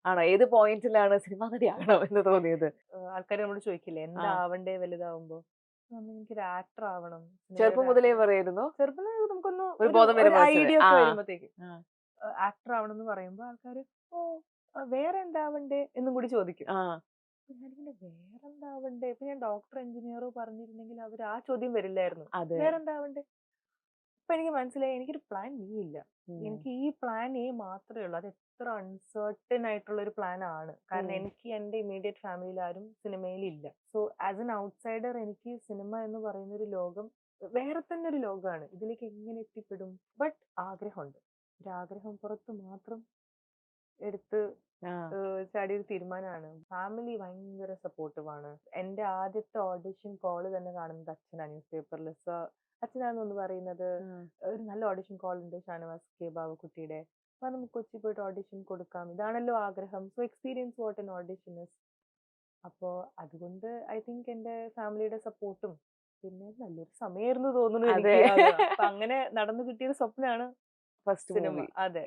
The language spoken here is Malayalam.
ആണോ? ഏത് പോയിന്റിലാണ് സിനിമാ നടിയാകണം എന്ന് തോന്നിയത്? ആൾക്കാർ നമ്മളോട് ചോദിക്കില്ലേ എന്താവണ്ടേ വലുതാവുമ്പോ? എനിക്കൊരു ആക്ടർ ആവണം, സിനിമയിൽ ചെറുപ്പം ഒരു മുതലേ പറയുന്നു. ചെറുപ്പം നമുക്കൊന്ന് ഒരു ഒരു ബോധം ഒരു വരുമ്പോ മനസ്സിലായി. ഐഡിയ ആ. ഒക്കെ വരുമ്പോഴത്തേക്ക് ആ. ആക്ടർ ആവണം എന്ന് പറയുമ്പോ ആൾക്കാര് ഓ വേറെ എന്താവണ്ടേ എന്നും കൂടി ചോദിക്കും. ആ. അപ്പൊ ഞാനിങ്ങനെ വേറെന്താവണ്ടേ, ഇപ്പൊ ഞാൻ ഡോക്ടർ എഞ്ചിനീയറോ പറഞ്ഞിരുന്നെങ്കിൽ അവർ ആ ചോദ്യം വരില്ലായിരുന്നു. അതെ. വേറെന്താവണ്ടേ? അപ്പൊ എനിക്ക് മനസ്സിലായി എനിക്കൊരു പ്ലാൻ ബി ഇല്ല. ഉം. എനിക്ക് ഈ പ്ലാൻ എ മാത്രമേ ഉള്ളൂ. അത് എത്ര അൺസർട്ടൻ ആയിട്ടുള്ള ഒരു പ്ലാൻ ആണ്. കാരണം ഉം. എനിക്ക് എന്റെ ഇമ്മീഡിയറ്റ് ഫാമിലിയിൽ ആരും സിനിമയിൽ ഇല്ല. സോ ആസ് എൻ ഔട്ട്സൈഡർ എനിക്ക് സിനിമ എന്ന് പറയുന്ന ഒരു ലോകം വേറെ തന്നെ ഒരു ലോകമാണ്. ഇതിലേക്ക് എങ്ങനെ എത്തിപ്പെടും? ബട്ട് ആഗ്രഹമുണ്ട്. ഒരു ആഗ്രഹം പുറത്ത് മാത്രം എടുത്ത് ആ. ചാടിയൊരു തീരുമാനമാണ്. ഫാമിലി ഭയങ്കര സപ്പോർട്ടീവ് ആണ്. എന്റെ ആദ്യത്തെ ഓഡിഷൻ കോള് തന്നെ കാണുന്നത് അച്ഛനാണ്. ന്യൂസ് പേപ്പറിൽ അച്ഛനാണെന്ന് പറയുന്നത് ഉം. ഒരു നല്ല ഓഡിഷൻ കോൾ ഉണ്ട് ഷാനവാസ് കെ ബാബുക്കുട്ടിയുടെ. അപ്പൊ നമുക്ക് കൊച്ചി പോയിട്ട് ഓഡിഷൻ കൊടുക്കാം. ഇതാണല്ലോ ആഗ്രഹം. So experience what N audition is. അപ്പോ അതുകൊണ്ട് ഐ തിങ്ക് എന്റെ ഫാമിലിയുടെ സപ്പോർട്ടും പിന്നെ നല്ലൊരു സമയമായിരുന്നു തോന്നുന്നു അതെ. എനിക്ക്. അപ്പൊ അങ്ങനെ നടന്നു കിട്ടിയൊരു സ്വപ്നമാണ് ഫസ്റ്റ് സിനിമ. മൂവി. അതെ.